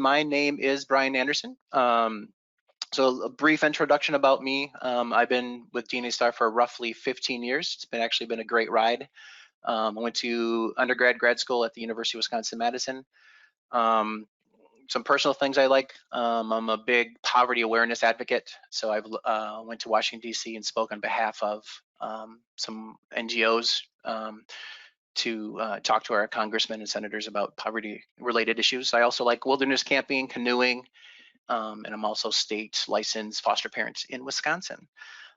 my name is Brian Anderson. So a brief introduction about me. I've been with DNASTAR for roughly 15 years. It's actually been a great ride. I went to grad school at the University of Wisconsin-Madison. Some personal things I like. I'm a big poverty awareness advocate. So I've went to Washington, D.C. and spoke on behalf of some NGOs to talk to our congressmen and senators about poverty-related issues. I also like wilderness camping, canoeing, and I'm also state licensed foster parent in Wisconsin.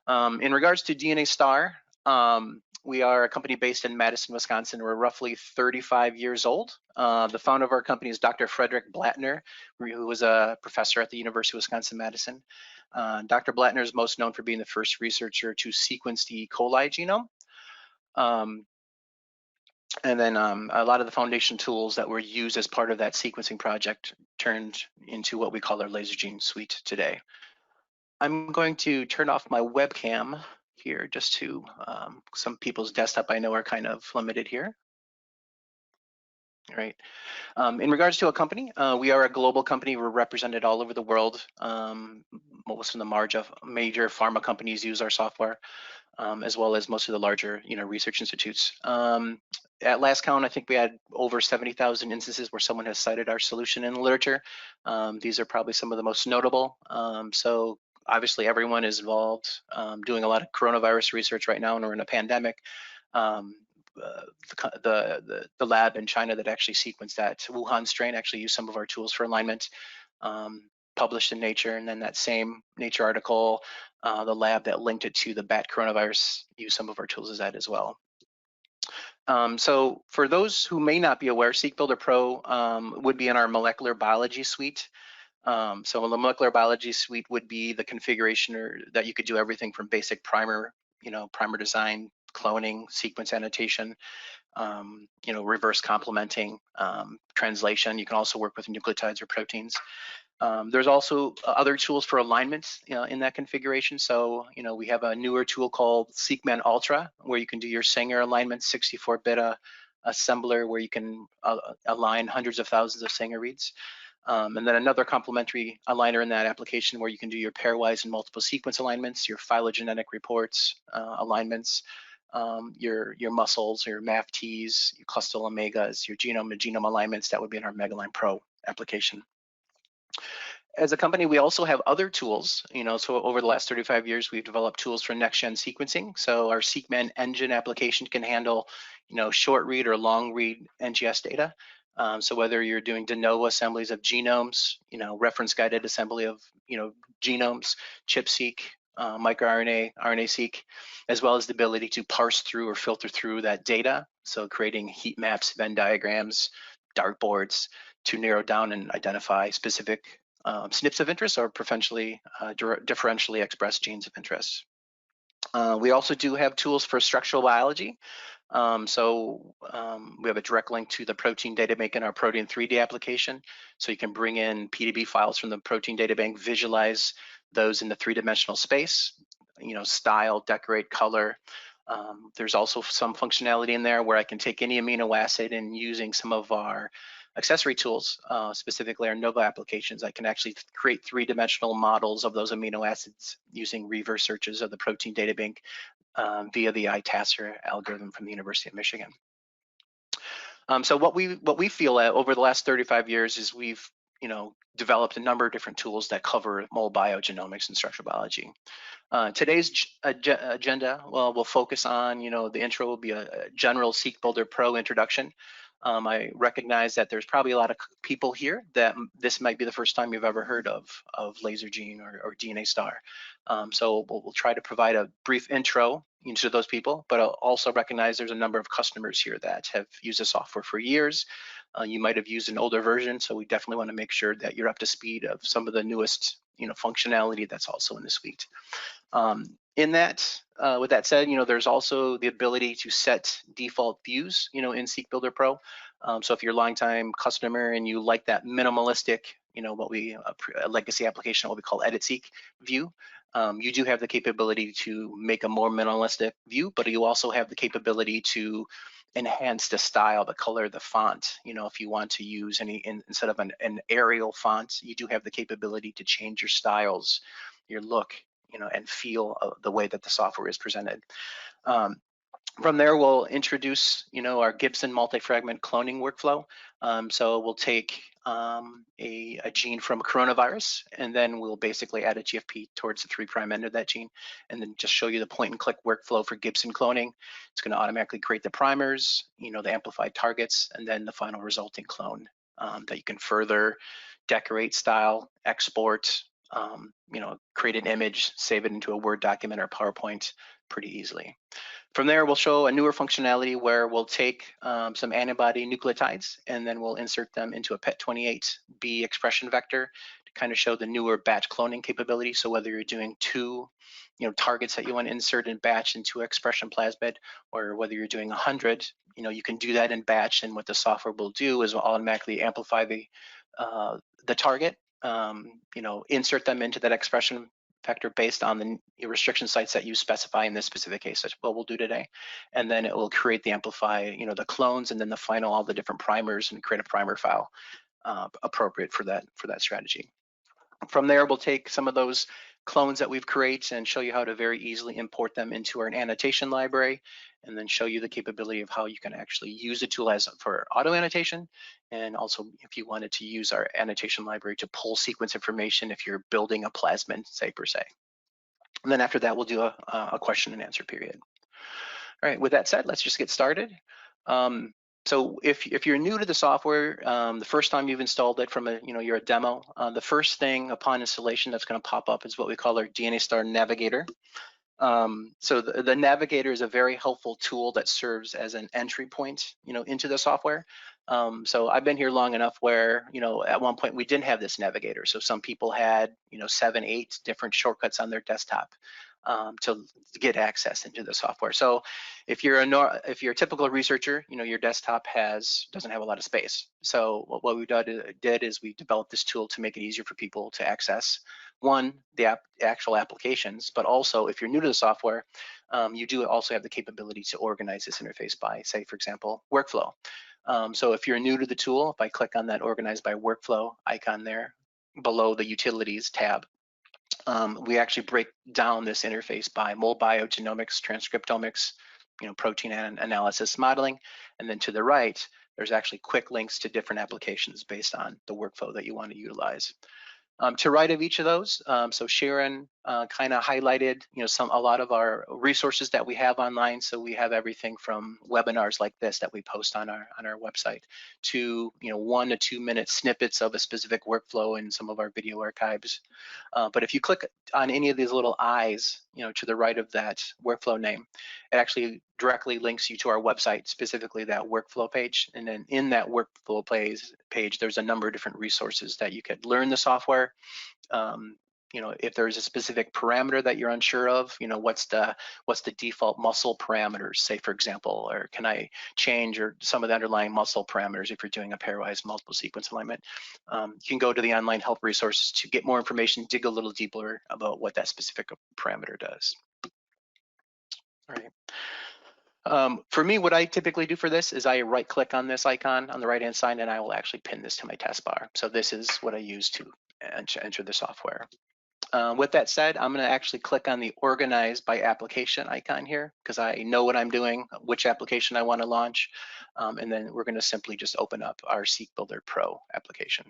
In regards to DNASTAR, we are a company based in Madison, Wisconsin. We're roughly 35 years old. The founder of our company is Dr. Frederick Blattner, who was a professor at the University of Wisconsin-Madison. Dr. Blattner is most known for being the first researcher to sequence the E. coli genome. And then a lot of the foundation tools that were used as part of that sequencing project turned into what we call our LaserGene suite today. I'm going to turn off my webcam here just to, some people's desktop I know are kind of limited here. All right. In regards to a company, we are a global company. We're represented all over the world. Most of the major pharma companies use our software, as well as most of the larger, research institutes. At last count, I think we had over 70,000 instances where someone has cited our solution in the literature. These are probably some of the most notable. So obviously everyone is involved doing a lot of coronavirus research right now, and we're in a pandemic. The lab in China that actually sequenced that Wuhan strain actually used some of our tools for alignment, published in Nature, and then that same Nature article, the lab that linked it to the bat coronavirus used some of our tools as that as well. So for those who may not be aware, SeqBuilder Pro would be in our molecular biology suite. So the molecular biology suite would be the configuration that you could do everything from basic primer, primer design, cloning, sequence annotation, reverse complementing, translation. You can also work with nucleotides or proteins. There's also other tools for alignments in that configuration. So, we have a newer tool called SeqMan Ultra, where you can do your Sanger alignment, 64-bit assembler, where you can align hundreds of thousands of Sanger reads. And then another complementary aligner in that application where you can do your pairwise and multiple sequence alignments, your phylogenetic reports, alignments, your muscles, your MAFTs, your clusteral omegas, your genome to genome alignments. That would be in our Megaline Pro application. As a company, we also have other tools, so over the last 35 years, we've developed tools for next-gen sequencing. So our SeqMan engine application can handle, short read or long read NGS data. So whether you're doing de novo assemblies of genomes, reference guided assembly of, genomes, ChIP-seq, microRNA, RNA-seq, as well as the ability to parse through or filter through that data. So creating heat maps, Venn diagrams, dartboards to narrow down and identify specific SNPs of interest or potentially differentially expressed genes of interest. We also do have tools for structural biology. So we have a direct link to the protein data bank in our Protein 3D application. So you can bring in PDB files from the protein data bank, visualize those in the three-dimensional space, style, decorate, color. There's also some functionality in there where I can take any amino acid and using some of our accessory tools, specifically our Nova applications, I can actually create three-dimensional models of those amino acids using reverse searches of the protein data bank via the ITASR algorithm from the University of Michigan. So what we feel over the last 35 years is we've developed a number of different tools that cover mole biogenomics and structural biology. Today's agenda, we'll focus on, the intro will be a general SeqBuilder Pro introduction. I recognize that there's probably a lot of people here that this might be the first time you've ever heard of LaserGene or DNASTAR. So we'll try to provide a brief intro to those people, but I'll also recognize there's a number of customers here that have used the software for years. You might have used an older version, so we definitely want to make sure that you're up to speed of some of the newest functionality that's also in the suite. With that said, there's also the ability to set default views, in SeqBuilder Pro. So if you're a longtime customer and you like that minimalistic, a legacy application, what we call EditSeq view, you do have the capability to make a more minimalistic view, but you also have the capability to enhance the style, the color, the font. If you want to use instead of an Arial font, you do have the capability to change your styles, your look, and feel of the way that the software is presented. From there, we'll introduce, our Gibson multi-fragment cloning workflow. So we'll take a gene from a coronavirus, and then we'll basically add a GFP towards the 3' end of that gene, and then just show you the point-and-click workflow for Gibson cloning. It's going to automatically create the primers, the amplified targets, and then the final resulting clone that you can further decorate, style, export, create an image, save it into a Word document or PowerPoint pretty easily. From there, we'll show a newer functionality where we'll take some antibody nucleotides, and then we'll insert them into a PET28B expression vector to kind of show the newer batch cloning capability. So whether you're doing two targets that you want to insert in batch into expression plasmid, or whether you're doing 100, you can do that in batch, and what the software will do is will automatically amplify the target, insert them into that expression vector based on the restriction sites that you specify in this specific case, that's what we'll do today. And then it will create the amplify, the clones, and then the final, all the different primers, and create a primer file appropriate for that strategy. From there, we'll take some of those clones that we've created and show you how to very easily import them into our annotation library, and then show you the capability of how you can actually use the tool as for auto annotation, and also if you wanted to use our annotation library to pull sequence information if you're building a plasmid, say, per se. And then after that, we'll do a question and answer period. All right, with that said, let's just get started. So if you're new to the software, the first time you've installed it from you're a demo, the first thing upon installation that's going to pop up is what we call our DNASTAR Navigator. So the Navigator is a very helpful tool that serves as an entry point, into the software. So I've been here long enough where, at one point we didn't have this Navigator. So some people had, 7, 8 different shortcuts on their desktop to get access into the software. So if you're a typical researcher, your desktop doesn't have a lot of space. So what we did is we developed this tool to make it easier for people to access, one, the actual applications, but also if you're new to the software, you do also have the capability to organize this interface by, say, for example, workflow. So if you're new to the tool, if I click on that Organize by Workflow icon there below the Utilities tab, we actually break down this interface by mold biogenomics, transcriptomics, protein analysis modeling, and then to the right, there's actually quick links to different applications based on the workflow that you want to utilize. To right of each of those, so Sharon kind of highlighted, a lot of our resources that we have online. So we have everything from webinars like this that we post on our website to 1 to 2 minute snippets of a specific workflow in some of our video archives. But if you click on any of these little eyes, to the right of that workflow name, it actually directly links you to our website, specifically that workflow page. And then in that workflow page, there's a number of different resources that you could learn the software. If there's a specific parameter that you're unsure of, what's the default muscle parameters, say, for example, or can I change or some of the underlying muscle parameters if you're doing a pairwise multiple sequence alignment. You can go to the online help resources to get more information, dig a little deeper about what that specific parameter does. All right. For me, what I typically do for this is I right click on this icon on the right hand side, and I will actually pin this to my taskbar. So this is what I use to enter the software. With that said, I'm going to actually click on the Organize by Application icon here because I know what I'm doing, which application I want to launch, and then we're going to simply just open up our SeqBuilder Pro application.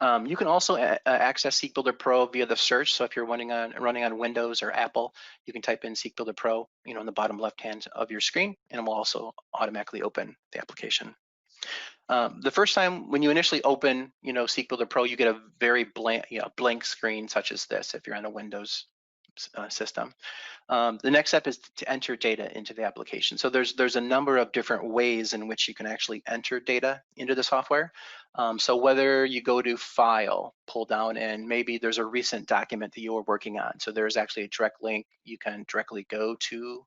You can also access SeqBuilder Pro via the search. So if you're running on Windows or Apple, you can type in SeqBuilder Pro, in the bottom left hand of your screen, and it will also automatically open the application. The first time when you initially open, SeqBuilder Pro, you get a very blank screen such as this if you're on a Windows system. The next step is to enter data into the application. So there's a number of different ways in which you can actually enter data into the software. So whether you go to File, pull down, and maybe there's a recent document that you're working on. So there's actually a direct link. You can directly go to,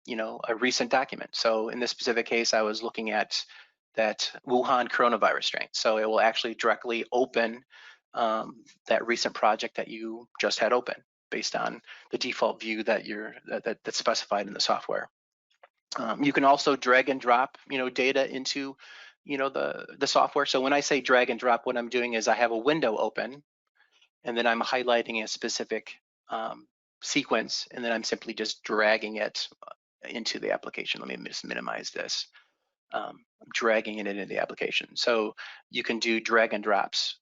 a recent document. So in this specific case, I was looking at that Wuhan coronavirus strain. So it will actually directly open that recent project that you just had open based on the default view that that's specified in the software. You can also drag and drop, data into, the software. So when I say drag and drop, what I'm doing is I have a window open, and then I'm highlighting a specific sequence, and then I'm simply just dragging it into the application. Let me just minimize this. Dragging it into the application. So you can do drag and drops,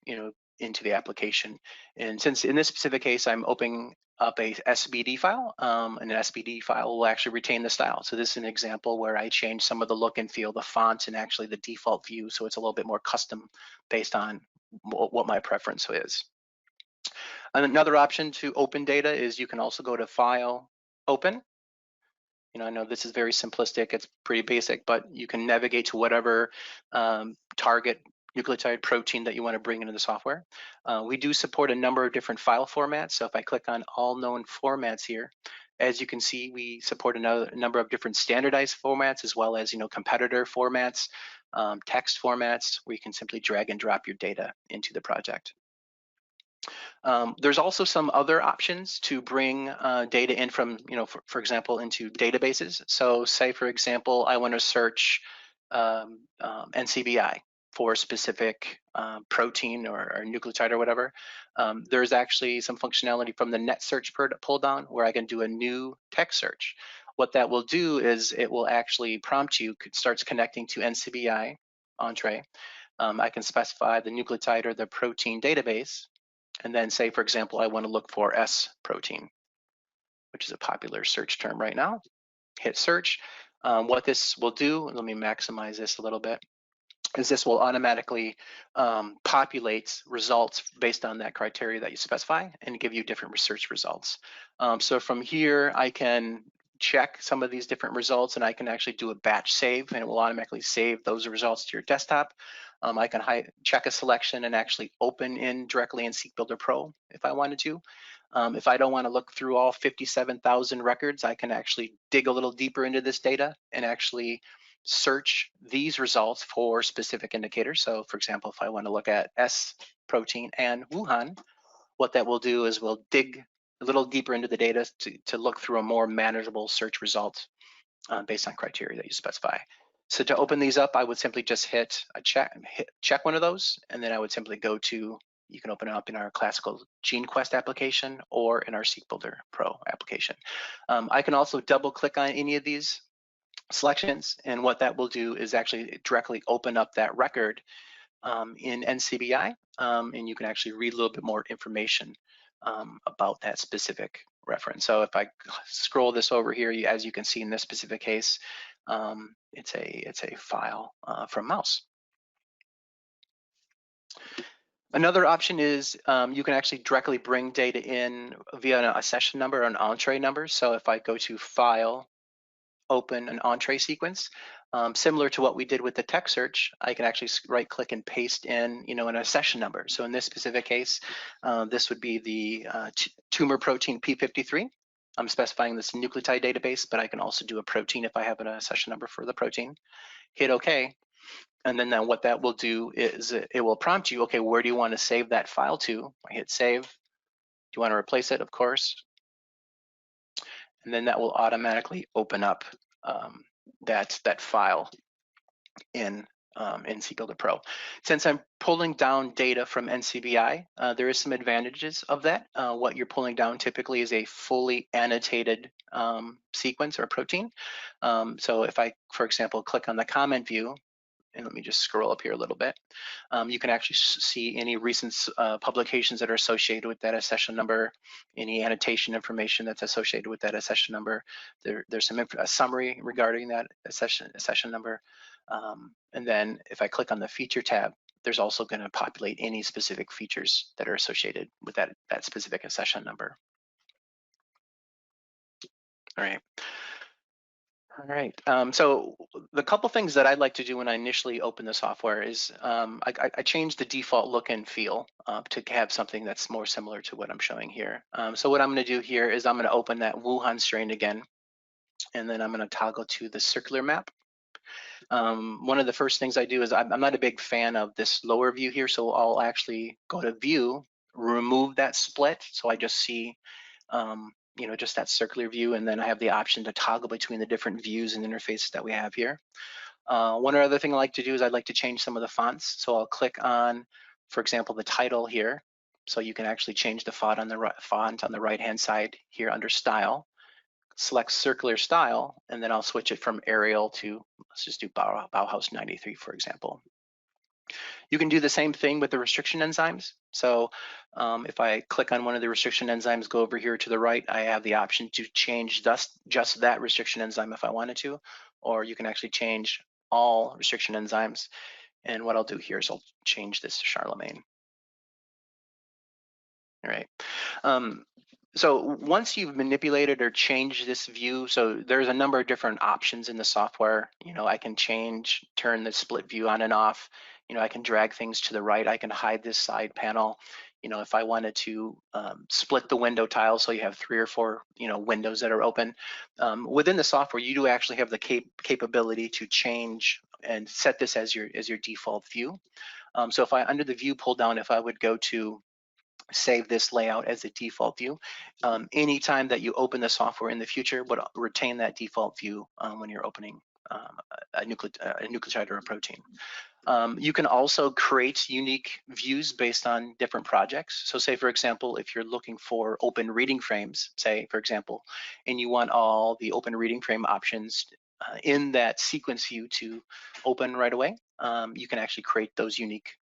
into the application. And since in this specific case, I'm opening up a SBD file, and an SBD file will actually retain the style. So this is an example where I change some of the look and feel, the fonts, and actually the default view. So it's a little bit more custom based on what my preference is. And another option to open data is you can also go to File, Open. I know this is very simplistic, it's pretty basic, but you can navigate to whatever target nucleotide protein that you want to bring into the software. We do support a number of different file formats. So if I click on all known formats here, as you can see, we support a number of different standardized formats, as well as competitor formats, text formats, where you can simply drag and drop your data into the project. There's also some other options to bring data in from, for example, into databases. So say, for example, I want to search Ncbi for a specific protein or nucleotide or whatever. There's actually some functionality from the net search pull down where I can do a new text search. What that will do is it will actually prompt you, starts connecting to Ncbi Entree. I can specify the nucleotide or the protein database, and then say, for example, I want to look for S protein, which is a popular search term right now. Hit search. What this will do, let me maximize this a little bit, is this will automatically populate results based on that criteria that you specify and give you different research results. So from here, I can check some of these different results, and I can actually do a batch save, and it will automatically save those results to your desktop. I can check a selection and actually open in directly in SeqBuilder Pro if I wanted to. If I don't want to look through all 57,000 records, I can actually dig a little deeper into this data and actually search these results for specific indicators. So for example, if I want to look at S protein and Wuhan, what that will do is we'll dig a little deeper into the data to look through a more manageable search result based on criteria that you specify. So to open these up, I would simply just hit check one of those, and then I would simply go to, you can open it up in our classical GeneQuest application or in our SeqBuilder Pro application. I can also double click on any of these selections, and what that will do is actually directly open up that record in Ncbi, and you can actually read a little bit more information about that specific reference. So if I scroll this over here, as you can see in this specific case, it's a file from mouse. Another option is you can actually directly bring data in via a session number or an entree number. So if I go to File, Open an entree sequence, similar to what we did with the text search, I can actually right-click and paste in, in a session number. So in this specific case, this would be the tumor protein P53. I'm specifying this nucleotide database, but I can also do a protein if I have a session number for the protein. Hit OK. And then what that will do is it will prompt you, okay, where do you want to save that file to? I hit save. Do you want to replace it? Of course. And then that will automatically open up that file in SeqBuilder Pro. Since I'm pulling down data from Ncbi, there is some advantages of that. What you're pulling down typically is a fully annotated sequence or protein. So if I, for example, click on the comment view, and let me just scroll up here a little bit, you can actually see any recent publications that are associated with that accession number, any annotation information that's associated with that accession number. There's a summary regarding that accession number. And then if I click on the feature tab, there's also going to populate any specific features that are associated with that specific accession number. All right. All right, so the couple things that I'd like to do when I initially open the software is I changed the default look and feel to have something that's more similar to what I'm showing here. So what I'm going to do here is I'm going to open that Wuhan strain again, and then I'm going to toggle to the circular map. One of the first things I do is I'm not a big fan of this lower view here, so I'll actually go to View, remove that split, so I just see just that circular view, and then I have the option to toggle between the different views and interfaces that we have here. One other thing I like to do is I'd like to change some of the fonts. So I'll click on, for example, the title here. So you can actually change the font on the right-hand side here under Style. Select Circular Style, and then I'll switch it from Arial to, let's just do Bauhaus 93, for example. You can do the same thing with the restriction enzymes. So if I click on one of the restriction enzymes, go over here to the right, I have the option to change just that restriction enzyme if I wanted to, or you can actually change all restriction enzymes. And what I'll do here is I'll change this to Charlemagne. All right. So once you've manipulated or changed this view, so there's a number of different options in the software. I can turn the split view on and off. I can drag things to the right. I can hide this side panel. If I wanted to split the window tile, so you have 3 or 4, windows that are open. Within the software, you do actually have the capability to change and set this as your default view. So if I, under the view pull down, if I would go to save this layout as a default view, anytime that you open the software in the future would retain that default view when you're opening a nucleotide or a protein. You can also create unique views based on different projects. So say, for example, if you're looking for open reading frames, say, for example, and you want all the open reading frame options in that sequence view to open right away, you can actually create those unique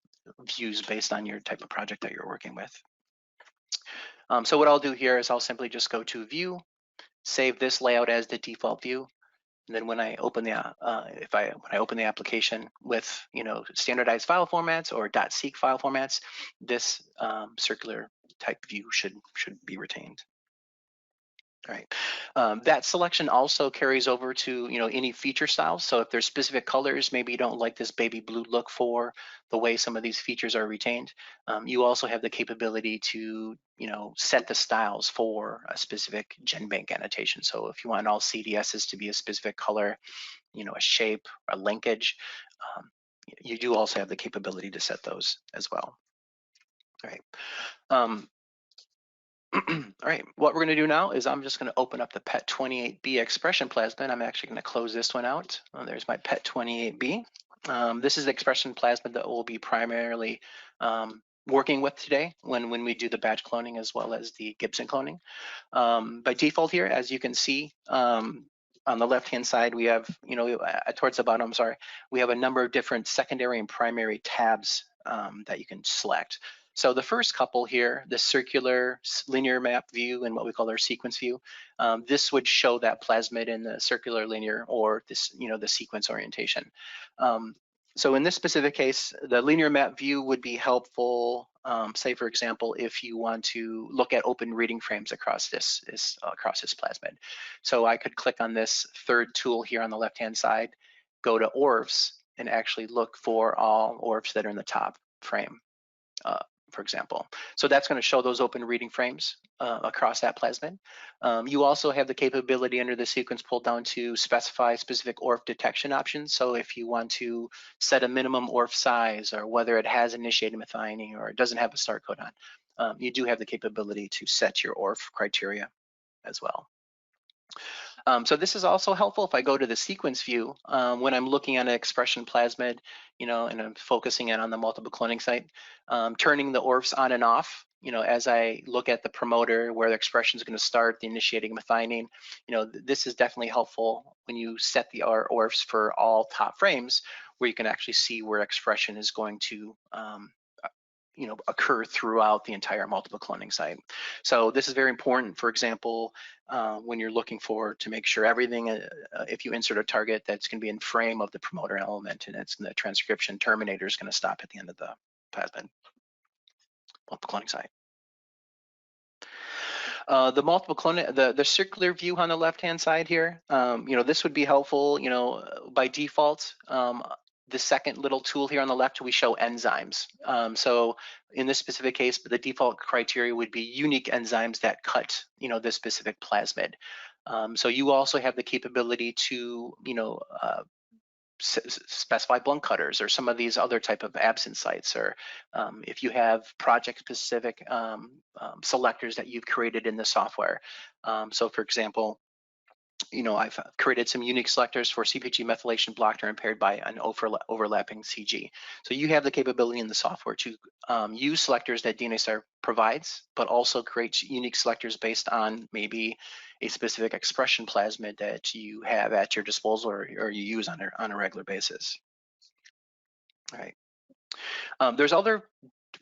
views based on your type of project that you're working with. So what I'll do here is I'll simply just go to View, save this layout as the default view, and then when I open the when I open the application with standardized file formats or .seq file formats, this circular type view should be retained. All right. That selection also carries over to any feature styles. So if there's specific colors, maybe you don't like this baby blue look for the way some of these features are retained. You also have the capability to set the styles for a specific GenBank annotation. So if you want all CDSs to be a specific color, a shape, a linkage, you do also have the capability to set those as well. All right. All right, what we're going to do now is I'm just going to open up the PET28B expression plasmid. I'm actually going to close this one out. There's my PET28B. This is the expression plasmid that we'll be primarily working with today when we do the batch cloning as well as the Gibson cloning. By default here, as you can see, on the left-hand side, we have, towards the bottom, sorry, we have a number of different secondary and primary tabs that you can select. So the first couple here, the circular linear map view and what we call our sequence view, this would show that plasmid in the circular linear or this, the sequence orientation. So in this specific case, the linear map view would be helpful, say for example, if you want to look at open reading frames across this plasmid. So I could click on this third tool here on the left-hand side, go to ORFs, and actually look for all ORFs that are in the top frame, for example. So that's going to show those open reading frames across that plasmid. You also have the capability under the sequence pull down to specify specific ORF detection options. So if you want to set a minimum ORF size, or whether it has initiated methionine or it doesn't have a start codon, you do have the capability to set your ORF criteria as well. So this is also helpful if I go to the sequence view when I'm looking at an expression plasmid, and I'm focusing in on the multiple cloning site, turning the ORFs on and off, as I look at the promoter where the expression is going to start, the initiating methionine, this is definitely helpful when you set the ORFs for all top frames, where you can actually see where expression is going to occur throughout the entire multiple cloning site. So this is very important, for example, when you're looking to make sure everything, if you insert a target, that's going to be in frame of the promoter element, and it's the transcription terminator is going to stop at the end of the plasmid multiple cloning site. The multiple cloning, the circular view on the left-hand side here, this would be helpful, by default. The second little tool here on the left, we show enzymes. So in this specific case, the default criteria would be unique enzymes that cut, this specific plasmid. So you also have the capability to, specify blunt cutters or some of these other type of absence sites, or if you have project-specific selectors that you've created in the software. So for example, I've created some unique selectors for CpG methylation blocked or impaired by an overlapping CG. So you have the capability in the software to use selectors that DNASTAR provides, but also create unique selectors based on maybe a specific expression plasmid that you have at your disposal or you use on a regular basis. All right. There's other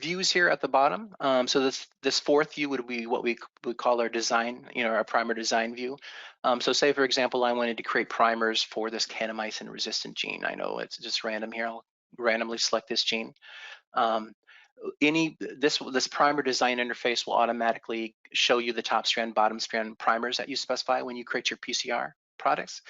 views here at the bottom. So this fourth view would be what we would call our design, our primer design view. So say, for example, I wanted to create primers for this kanamycin resistant gene. I know it's just random here. I'll randomly select this gene. This primer design interface will automatically show you the top strand, bottom strand primers that you specify when you create your PCR products.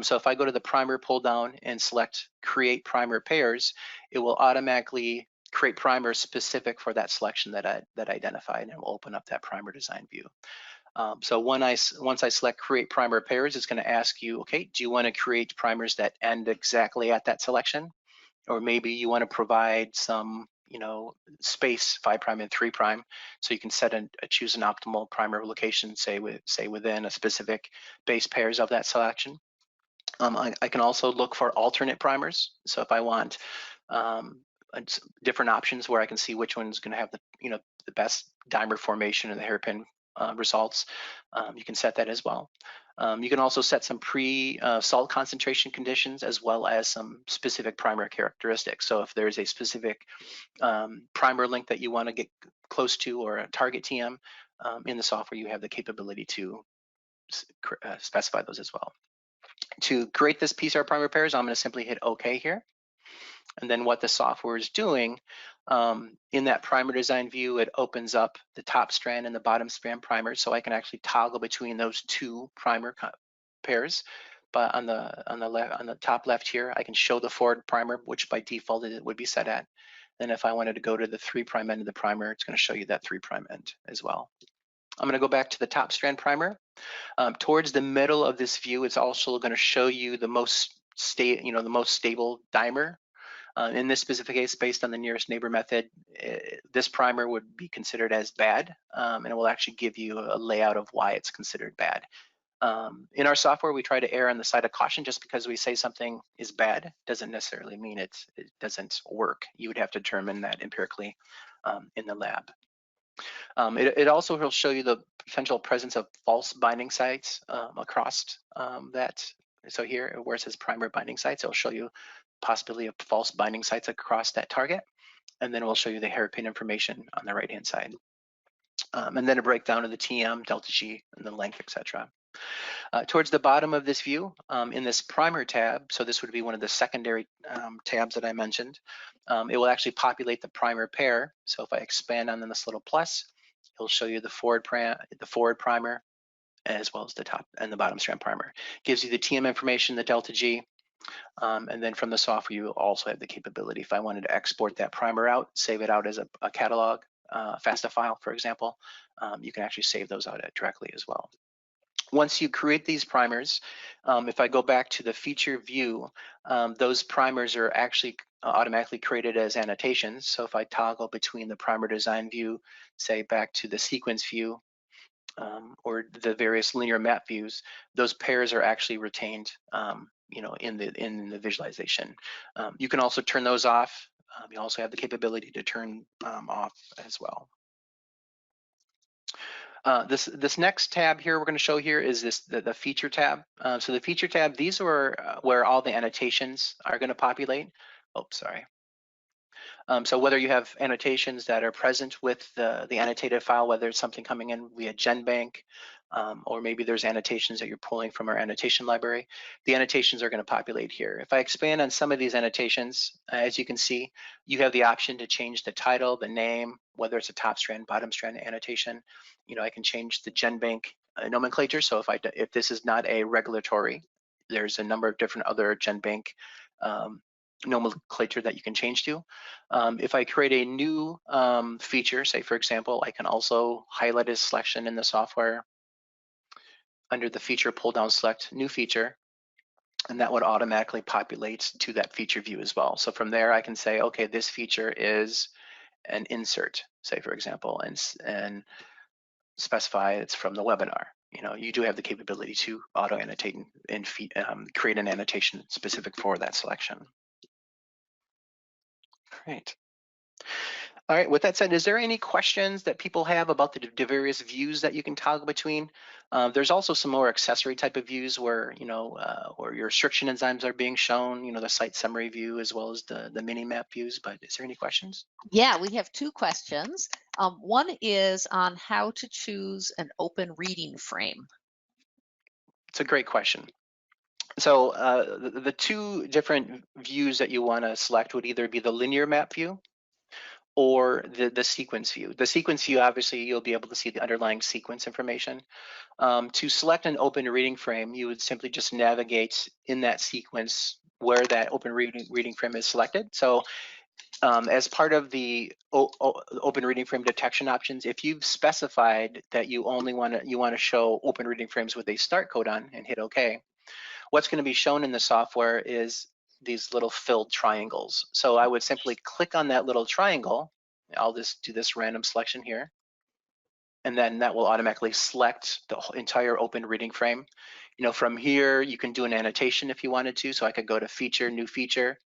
So if I go to the primer pull down and select create primer pairs, it will automatically create primers specific for that selection that I identified, and it will open up that primer design view. So once I select create primer pairs, it's going to ask you, okay, do you want to create primers that end exactly at that selection? Or maybe you want to provide some, space 5' and 3', so you can choose an optimal primer location, say within a specific base pairs of that selection. I can also look for alternate primers. So if I want different options where I can see which one's going to have the best dimer formation and the hairpin results, you can set that as well. You can also set some salt concentration conditions as well as some specific primer characteristics. So if there's a specific primer link that you want to get close to or a target TM in the software, you have the capability to specify those as well. To create this PCR primer pairs, I'm going to simply hit OK here. And then what the software is doing in that primer design view, it opens up the top strand and the bottom strand primers, so I can actually toggle between those two primer pairs. But on the top left here, I can show the forward primer, which by default it would be set at. Then if I wanted to go to the 3' end of the primer, it's going to show you that 3' end as well. I'm going to go back to the top strand primer. Towards the middle of this view, it's also going to show you the most stable dimer. In this specific case, based on the nearest neighbor method, this primer would be considered as bad, and it will actually give you a layout of why it's considered bad. In our software, we try to err on the side of caution. Just because we say something is bad doesn't necessarily mean it doesn't work. You would have to determine that empirically in the lab. It also will show you the potential presence of false binding sites across that. So here, where it says primer binding sites, it'll show you possibility of false binding sites across that target. And then it will show you the hairpin information on the right-hand side. And then a breakdown of the TM, delta G, and the length, etc. Towards the bottom of this view, in this primer tab, so this would be one of the secondary tabs that I mentioned, it will actually populate the primer pair. So if I expand on this little plus, it'll show you the forward primer, as well as the top and the bottom strand primer. Gives you the TM information, the delta G, and then from the software, you also have the capability, if I wanted to export that primer out, save it out as a catalog, FASTA file, for example, you can actually save those out directly as well. Once you create these primers, if I go back to the feature view, those primers are actually automatically created as annotations. So if I toggle between the primer design view, say back to the sequence view, or the various linear map views, those pairs are actually retained in the visualization. You can also turn those off. You also have the capability to turn off as well. This next tab here we're going to show here is the feature tab. So the feature tab, these are where all the annotations are going to populate. Oh, sorry. So whether you have annotations that are present with the annotated file, whether it's something coming in via GenBank, or maybe there's annotations that you're pulling from our annotation library, the annotations are going to populate here. If I expand on some of these annotations, as you can see, you have the option to change the title, the name, whether it's a top strand, bottom strand annotation. I can change the GenBank nomenclature. So if this is not a regulatory, there's a number of different other GenBank nomenclature that you can change to. If I create a new feature, say for example, I can also highlight a selection in the software under the feature pull down, select new feature. and that would automatically populate to that feature view as well. So from there, I can say, okay, this feature is an insert, say for example, and specify it's from the webinar. You know, you do have the capability to auto annotate and create an annotation specific for that selection. Great. All right, with that said, is there any questions that people have about the various views that you can toggle between? There's also some more accessory type of views where, you know, where your restriction enzymes are being shown, you know, the site summary view as well as the mini map views, but is there any questions? Yeah, we have two questions. One is on how to choose an open reading frame. It's a great question. So the two different views that you want to select would either be the linear map view or the sequence view. The sequence view, obviously, you'll be able to see the underlying sequence information. To select an open reading frame, you would simply just navigate in that sequence where that open reading frame is selected. So as part of the open reading frame detection options, if you've specified that you only want to show open reading frames with a start codon and hit OK, what's going to be shown in the software is these little filled triangles. So I would simply click on that little triangle. I'll just do this random selection here. And then that will automatically select the entire open reading frame. You know, from here, you can do an annotation if you wanted to. So I could go to feature, new feature,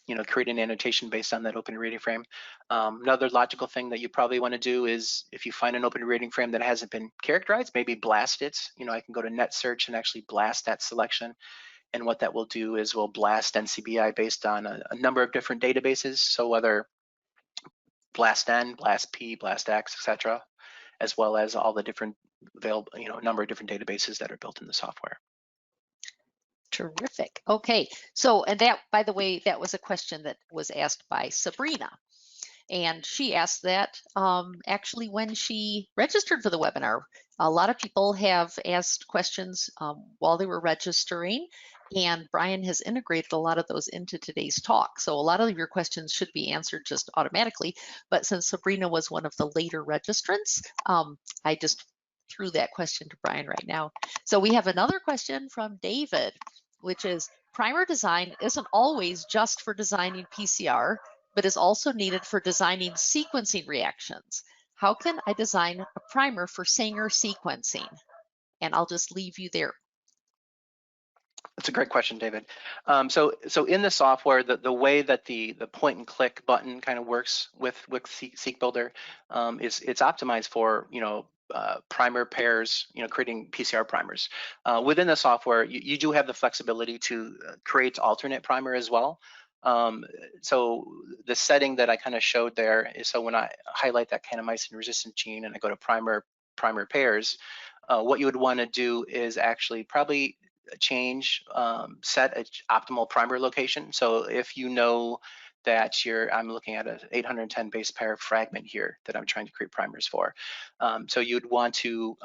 you know, create an annotation based on that open reading frame. Another logical thing that you probably want to do is if you find an open reading frame that hasn't been characterized, maybe blast it. You know, I can go to net search and actually blast that selection. And what that will do is we'll blast Ncbi based on a number of different databases. So whether blast N, blast P, blast X, etc., as well as all the different available, you know, number of different databases that are built in the software. Terrific. Okay, so, and that, by the way, that was a question that was asked by Sabrina. And she asked that actually when she registered for the webinar. A lot of people have asked questions while they were registering, and Brian has integrated a lot of those into today's talk. So a lot of your questions should be answered just automatically, but since Sabrina was one of the later registrants, I just threw that question to Brian right now. So we have another question from David, which is, primer design isn't always just for designing PCR, but is also needed for designing sequencing reactions. How can I design a primer for Sanger sequencing? And I'll just leave you there. That's a great question, David. So in the software, the way that the point and click button kind of works with SeqBuilder is it's optimized for, you know, primer pairs, you know, creating PCR primers. Within the software, you do have the flexibility to create alternate primer as well. So the setting that I kind of showed there is, so when I highlight that kanamycin resistant gene and I go to primer pairs, what you would want to do is actually probably change, set an optimal primer location. So if you know that I'm looking at an 810 base pair fragment here that I'm trying to create primers for. So you'd want to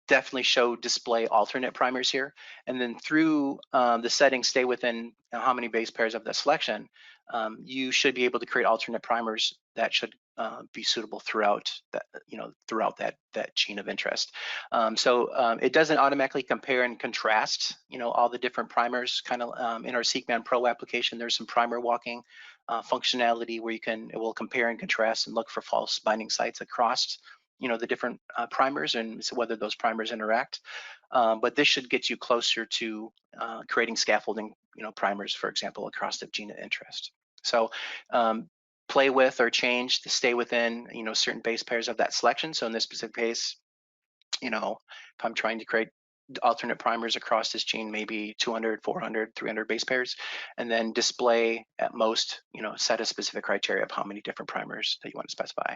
definitely display alternate primers here. And then through the settings, stay within how many base pairs of the selection, you should be able to create alternate primers that should be suitable throughout that, you know, throughout that gene of interest. It doesn't automatically compare and contrast, you know, all the different primers. Kind of in our SeqMan Pro application, there's some primer walking functionality where it will compare and contrast and look for false binding sites across, you know, the different primers and whether those primers interact. But this should get you closer to creating scaffolding, you know, primers, for example, across the gene of interest. So play with or change to stay within, you know, certain base pairs of that selection. So in this specific case, you know, if I'm trying to create alternate primers across this gene, maybe 200, 400, 300 base pairs, and then display at most, you know, set a specific criteria of how many different primers that you want to specify.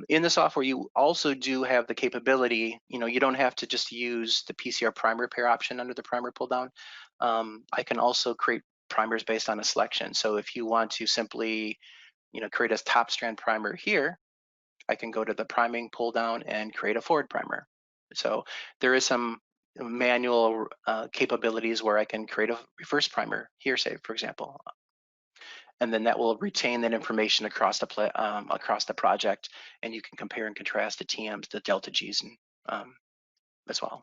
In the software, you also do have the capability, you know, you don't have to just use the PCR primer pair option under the primer pull down. I can also create primers based on a selection. So if you want to simply, you know, create a top strand primer here, I can go to the priming pull down and create a forward primer. So there is some manual capabilities where I can create a reverse primer here, say, for example, and then that will retain that information across the project, and you can compare and contrast the TMs, the delta Gs, and as well.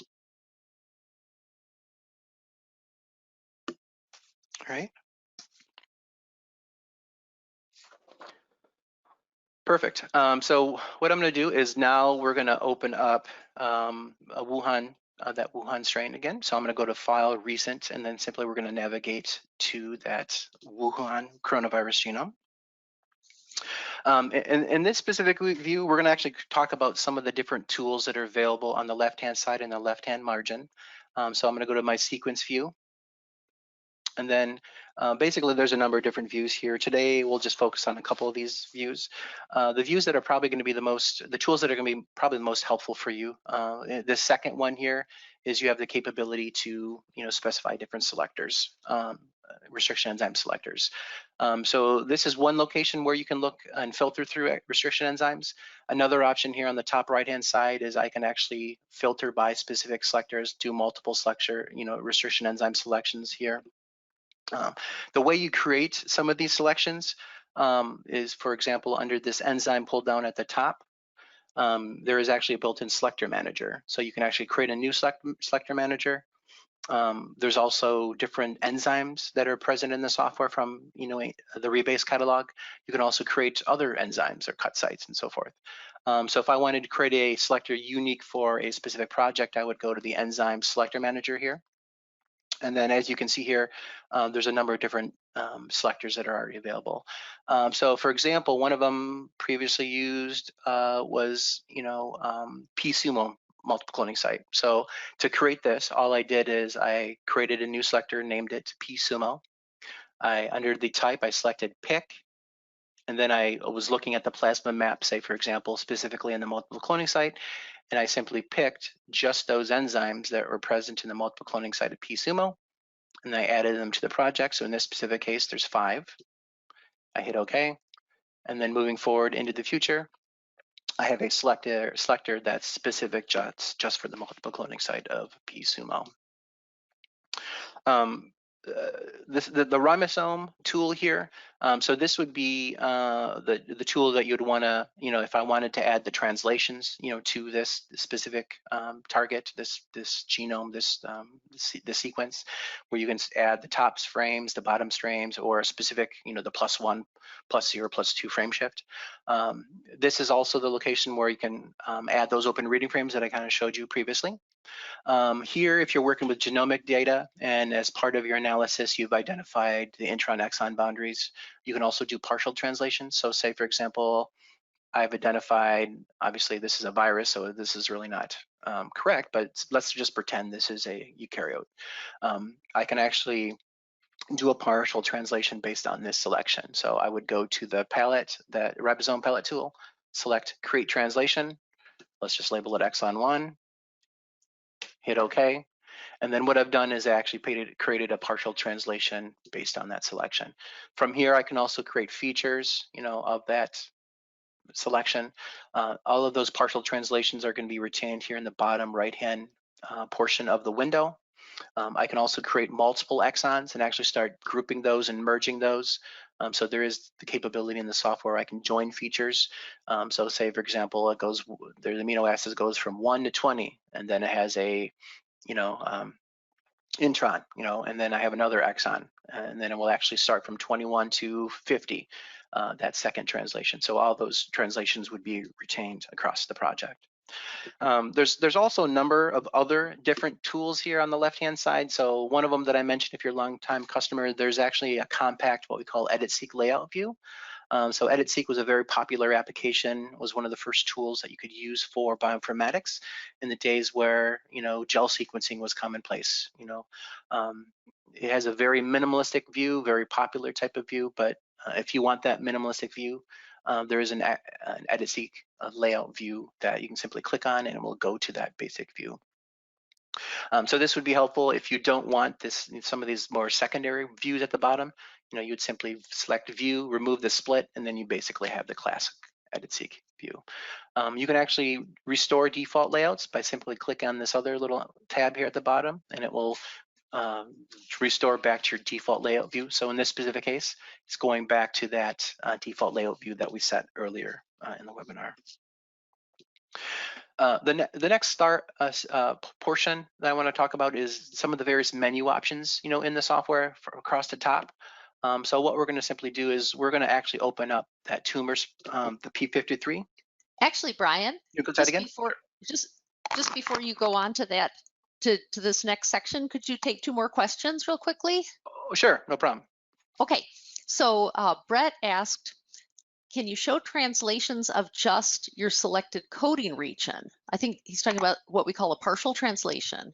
All right. Perfect. So what I'm going to do is now we're going to open up a Wuhan, that Wuhan strain again. So I'm going to go to File, Recent, and then simply we're going to navigate to that Wuhan coronavirus genome. In this specific view, we're going to actually talk about some of the different tools that are available on the left-hand side and the left-hand margin. So I'm going to go to my sequence view. And then basically there's a number of different views here. Today we'll just focus on a couple of these views. The views that are probably going to be the tools that are going to be probably the most helpful for you. The second one here is you have the capability to specify different selectors, restriction enzyme selectors. So this is one location where you can look and filter through restriction enzymes. Another option here on the top right-hand side is I can actually filter by specific selectors, do multiple restriction enzyme selections here. The way you create some of these selections is, for example, under this enzyme pull down at the top, there is actually a built-in selector manager. So you can actually create a new selector manager. There's also different enzymes that are present in the software from the rebase catalog. You can also create other enzymes or cut sites and so forth. So if I wanted to create a selector unique for a specific project, I would go to the enzyme selector manager here. And then as you can see here, there's a number of different selectors that are already available. So for example, one of them previously used was, psumo multiple cloning site. So to create this, all I did is I created a new selector, named it psumo. Under the type, I selected pick. And then I was looking at the plasma map, say, for example, specifically in the multiple cloning site, and I simply picked just those enzymes that were present in the multiple cloning site of psumo, and I added them to the project. So in this specific case, there's 5. I hit OK. And then moving forward into the future, I have a selector that's specific just for the multiple cloning site of psumo. The ribosome tool here. So this would be the tool that you'd want to, if I wanted to add the translations, to this specific target, this genome, the sequence, where you can add the tops frames, the bottoms frames, or a specific, the +1, +0, +2 frame shift. This is also the location where you can add those open reading frames that I kind of showed you previously. Here, if you're working with genomic data and as part of your analysis, you've identified the intron-exon boundaries, you can also do partial translation. So say, for example, I've identified, obviously this is a virus, so this is really not correct, but let's just pretend this is a eukaryote. I can actually do a partial translation based on this selection. So I would go to the palette, the ribosome palette tool, select create translation. Let's just label it exon 1. Hit OK. And then what I've done is I actually created a partial translation based on that selection. From here, I can also create features, of that selection. All of those partial translations are going to be retained here in the bottom right-hand portion of the window. I can also create multiple exons and actually start grouping those and merging those. So there is the capability in the software I can join features. So say, for example, the amino acids goes from 1 to 20, and then it has a, intron, and then I have another exon, and then it will actually start from 21 to 50, that second translation. So all those translations would be retained across the project. There's also a number of other different tools here on the left-hand side. So one of them that I mentioned, if you're a long-time customer, there's actually a compact, what we call EditSeq layout view. So EditSeq was a very popular application, was one of the first tools that you could use for bioinformatics in the days where, gel sequencing was commonplace. It has a very minimalistic view, very popular type of view, but if you want that minimalistic view, there is an EditSeq layout view that you can simply click on and it will go to that basic view. So this would be helpful if you don't want some of these more secondary views at the bottom. You'd simply select view, remove the split, and then you basically have the classic EditSeq view. You can actually restore default layouts by simply clicking on this other little tab here at the bottom, and it will restore back to your default layout view. So in this specific case, it's going back to that default layout view that we set earlier in the webinar. The next start portion that I want to talk about is some of the various menu options, in the software across the top. So what we're going to simply do is we're going to actually open up that tumors, the P53. Actually, Brian, You click that just again? before just before you go on to that to this next section, could you take 2 more questions real quickly? Oh, sure, no problem. Okay, so Brett asked, can you show translations of just your selected coding region? I think he's talking about what we call a partial translation.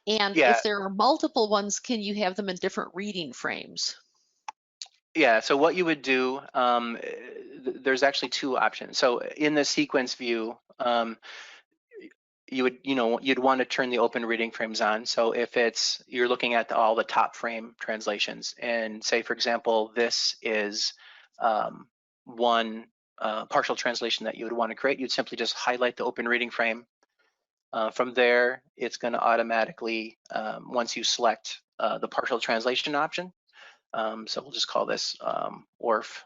And Yeah, if there are multiple ones, can you have them in different reading frames? yeah. So what you would do, there's actually 2 options. So in the sequence view, you'd want to turn the open reading frames on. So if you're looking at all the top frame translations, and say, for example, this is one partial translation that you would want to create, you'd simply just highlight the open reading frame. From there, it's going to automatically, once you select the partial translation option, so we'll just call this ORF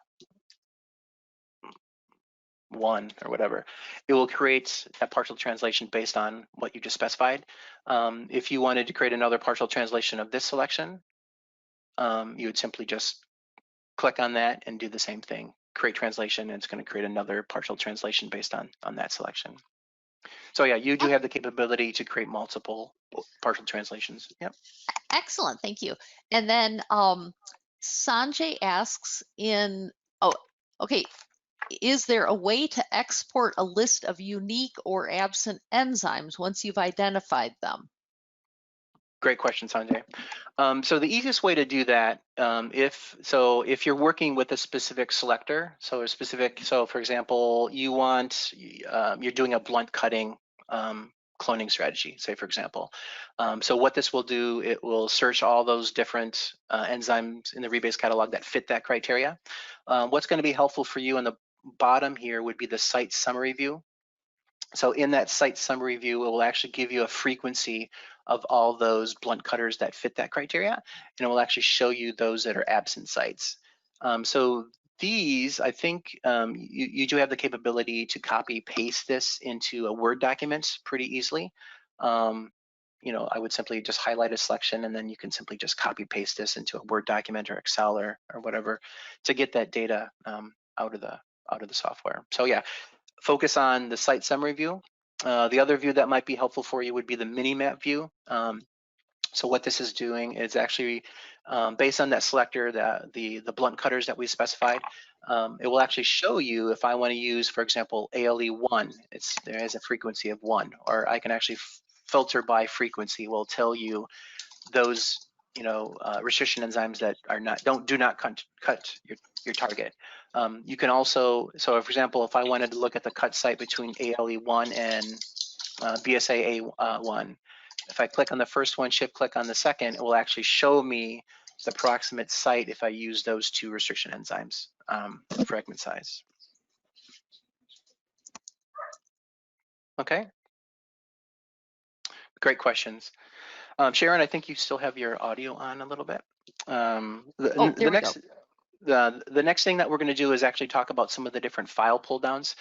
1 or whatever, it will create that partial translation based on what you just specified. If you wanted to create another partial translation of this selection, you would simply just click on that and do the same thing, create translation, and it's going to create another partial translation based on that selection. So yeah, you do have the capability to create multiple partial translations. Yep. Excellent, thank you. And then Sanjay asks okay, is there a way to export a list of unique or absent enzymes once you've identified them? Great question, Sanjay. So the easiest way to do that, if you're working with a specific selector, so for example, you're doing a blunt cutting cloning strategy, say for example. So what this will do, it will search all those different enzymes in the rebase catalog that fit that criteria. What's going to be helpful for you in the bottom here would be the site summary view. So in that site summary view, it will actually give you a frequency of all those blunt cutters that fit that criteria, and it will actually show you those that are absent sites. So these, I think you do have the capability to copy paste this into a Word document pretty easily. I would simply just highlight a selection, and then you can simply just copy paste this into a Word document or Excel or whatever to get that data out of the software. So yeah, focus on the site summary view. The other view that might be helpful for you would be the mini map view. So what this is doing is actually based on that selector, the blunt cutters that we specified, it will actually show you if I want to use, for example, ALE1, there has a frequency of 1, or I can actually filter by frequency. Will tell you those restriction enzymes that do not cut your target. You can also, so for example, if I wanted to look at the cut site between ALE1 and BSA-A1, if I click on the first one, shift click on the second, it will actually show me the approximate site if I use those 2 restriction enzymes, fragment size. Okay, great questions. Sharon, I think you still have your audio on a little bit. The next thing that we're going to do is actually talk about some of the different file pull downs.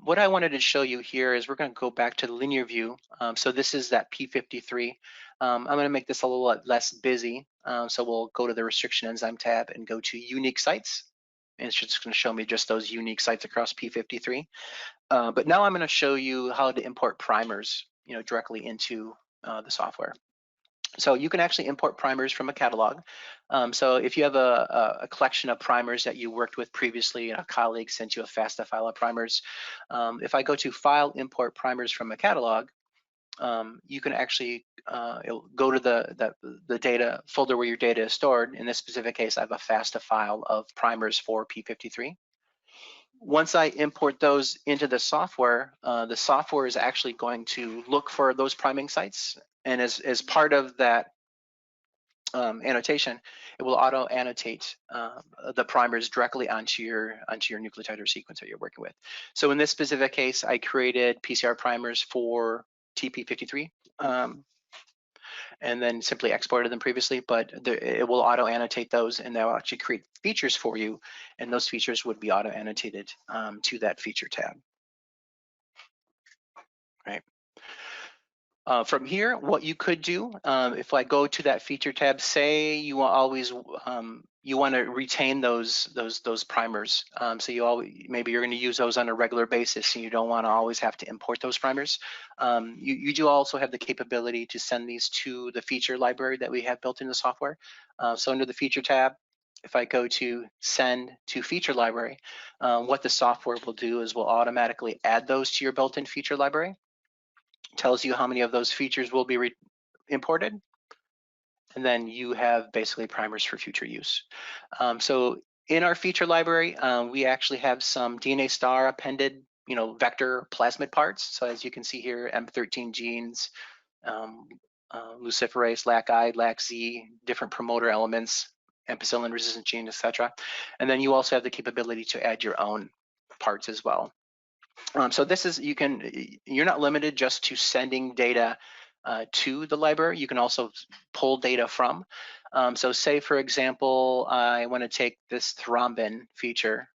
What I wanted to show you here is we're going to go back to the linear view. So this is that P53. I'm going to make this a little less busy. So we'll go to the restriction enzyme tab and go to unique sites. And it's just going to show me just those unique sites across P53. But now I'm going to show you how to import primers, directly into the software. So you can actually import primers from a catalog. So if you have a collection of primers that you worked with previously, a colleague sent you a FASTA file of primers, if I go to File, Import Primers from a catalog, you can actually go to the data folder where your data is stored. In this specific case, I have a FASTA file of primers for P53. Once I import those into the software is actually going to look for those priming sites. And as part of that annotation, it will auto annotate the primers directly onto your nucleotide or sequence that you're working with. So in this specific case, I created PCR primers for TP53 and then simply exported them previously, but it will auto annotate those, and they'll actually create features for you, and those features would be auto annotated to that feature tab. right? From here, what you could do, if I go to that feature tab, say you will always you want to retain those primers. So you always, maybe you're going to use those on a regular basis, and you don't want to always have to import those primers. You do also have the capability to send these to the feature library that we have built in the software. So under the feature tab, if I go to send to feature library, what the software will do is will automatically add those to your built-in feature library. Tells you how many of those features will be imported, and then you have basically primers for future use. So in our feature library, we actually have some DNASTAR appended, vector plasmid parts. So as you can see here, M13 genes, luciferase, LAC-I, LAC-Z, different promoter elements, ampicillin resistant gene, etc. And then you also have the capability to add your own parts as well. So this is, you're not limited just to sending data to the library. You can also pull data from. So say, for example, I want to take this thrombin feature.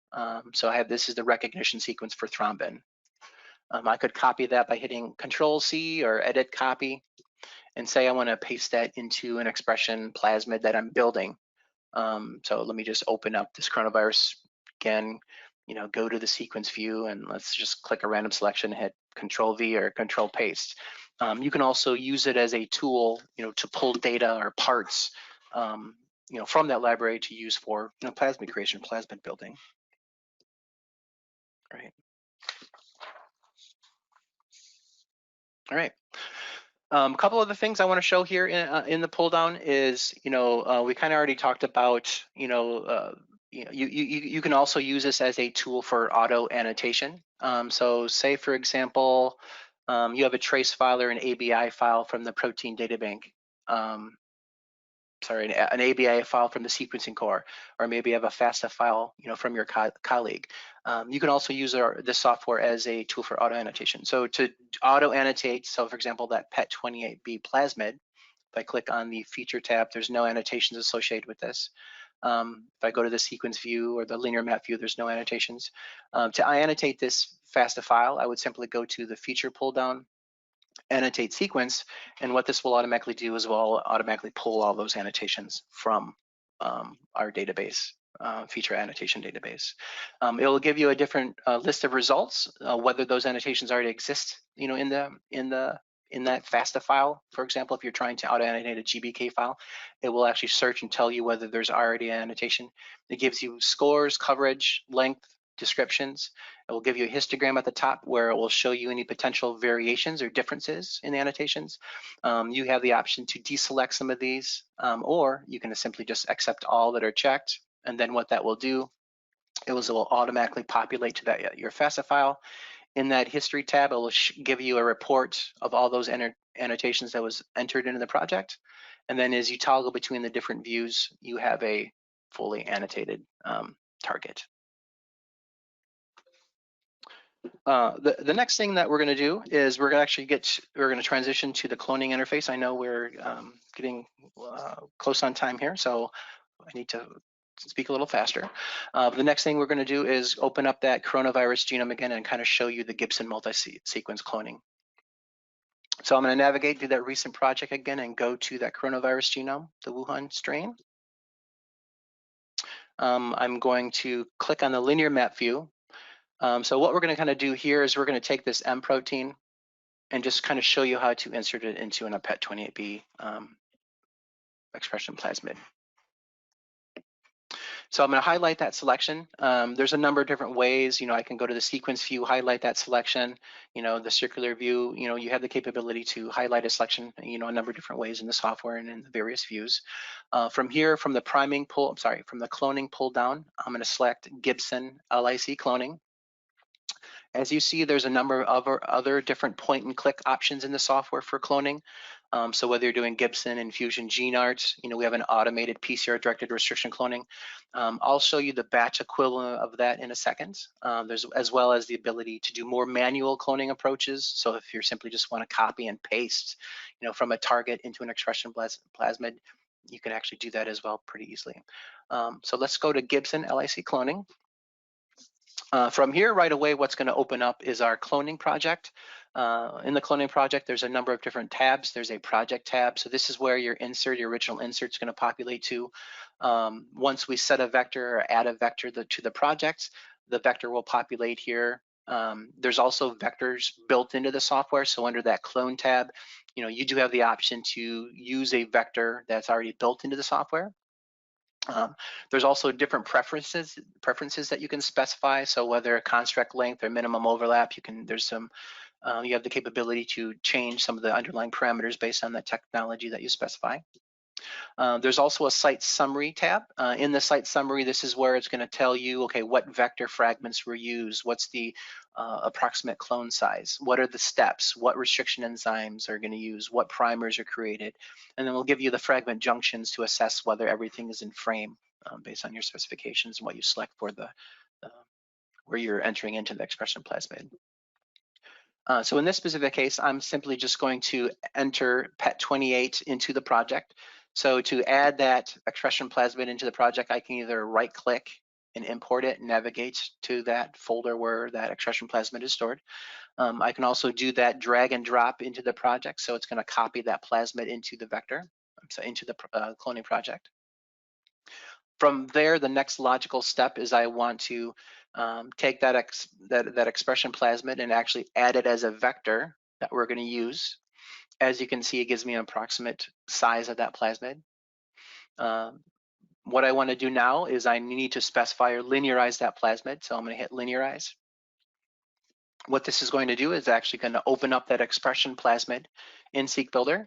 So this is the recognition sequence for thrombin. I could copy that by hitting Control-C or Edit Copy, and say I want to paste that into an expression plasmid that I'm building. So let me just open up this coronavirus again, go to the sequence view, and let's just click a random selection, hit Control-V or Control-Paste. You can also use it as a tool, to pull data or parts, from that library to use for plasmid creation, plasmid building. Right. All right. A couple of the things I want to show here in the pull down is, we kind of already talked about, you can also use this as a tool for auto annotation. So say, for example, you have a trace file or an ABI file from the protein data bank. An ABI file from the sequencing core, or maybe you have a FASTA file, from your colleague. You can also use this software as a tool for auto annotation. So to auto annotate, so for example, that PET28B plasmid, if I click on the feature tab, there's no annotations associated with this. If I go to the sequence view or the linear map view, there's no annotations. To annotate this FASTA file, I would simply go to the feature pull down, annotate sequence, and what this will automatically do is will automatically pull all those annotations from our database, feature annotation database. It will give you a different list of results, whether those annotations already exist, in that FASTA file. For example, if you're trying to auto-annotate a GBK file, it will actually search and tell you whether there's already an annotation. It gives you scores, coverage, length, descriptions. It will give you a histogram at the top where it will show you any potential variations or differences in the annotations. You have the option to deselect some of these, or you can simply just accept all that are checked. And then what that will do, it will automatically populate to that your FASTA file. In that history tab, it will give you a report of all those annotations that was entered into the project. And then as you toggle between the different views, you have a fully annotated target. The next thing that we're going to do is we're going to transition to the cloning interface. I know we're getting close on time here, so I need to speak a little faster. The next thing we're going to do is open up that coronavirus genome again and kind of show you the Gibson multi-sequence cloning. So I'm going to navigate through that recent project again and go to that coronavirus genome, the Wuhan strain. I'm going to click on the linear map view. So what we're going to kind of do here is we're going to take this M protein and just kind of show you how to insert it into a PET28B expression plasmid. So I'm going to highlight that selection. There's a number of different ways. I can go to the sequence view, highlight that selection. The circular view. You have the capability to highlight a selection. A number of different ways in the software and in the various views. From here, from the cloning pull down, I'm going to select Gibson LIC cloning. As you see, there's a number of other different point and click options in the software for cloning. So whether you're doing Gibson and Fusion GeneArt, we have an automated PCR directed restriction cloning. I'll show you the batch equivalent of that in a second. There's as well as the ability to do more manual cloning approaches. So if you simply just want to copy and paste, from a target into an expression plasmid, you can actually do that as well pretty easily. So let's go to Gibson LIC cloning. From here, right away, what's going to open up is our cloning project. In the cloning project, there's a number of different tabs. There's a project tab. So this is where your original insert is going to populate to. Once we set a vector or add a vector to the project, the vector will populate here. There's also vectors built into the software. So under that clone tab, you do have the option to use a vector that's already built into the software. There's also different preferences that you can specify. So whether construct length or minimum overlap, there's some you have the capability to change some of the underlying parameters based on the technology that you specify. There's also a site summary tab. In the site summary, this is where it's going to tell you, okay, what vector fragments were used, what's the approximate clone size, what are the steps, what restriction enzymes are going to use, what primers are created, and then we'll give you the fragment junctions to assess whether everything is in frame based on your specifications and what you select for the where you're entering into the expression plasmid. So in this specific case, I'm simply just going to enter PET28 into the project. So to add that expression plasmid into the project, I can either right-click and import it, navigate to that folder where that expression plasmid is stored. I can also do that drag and drop into the project. So it's going to copy that plasmid into the vector, so into the cloning project. From there, the next logical step is I want to take that expression plasmid and actually add it as a vector that we're going to use. As you can see, it gives me an approximate size of that plasmid. What I want to do now is I need to specify or linearize that plasmid. So I'm going to hit linearize. What this is going to do is actually going to open up that expression plasmid in SeqBuilder.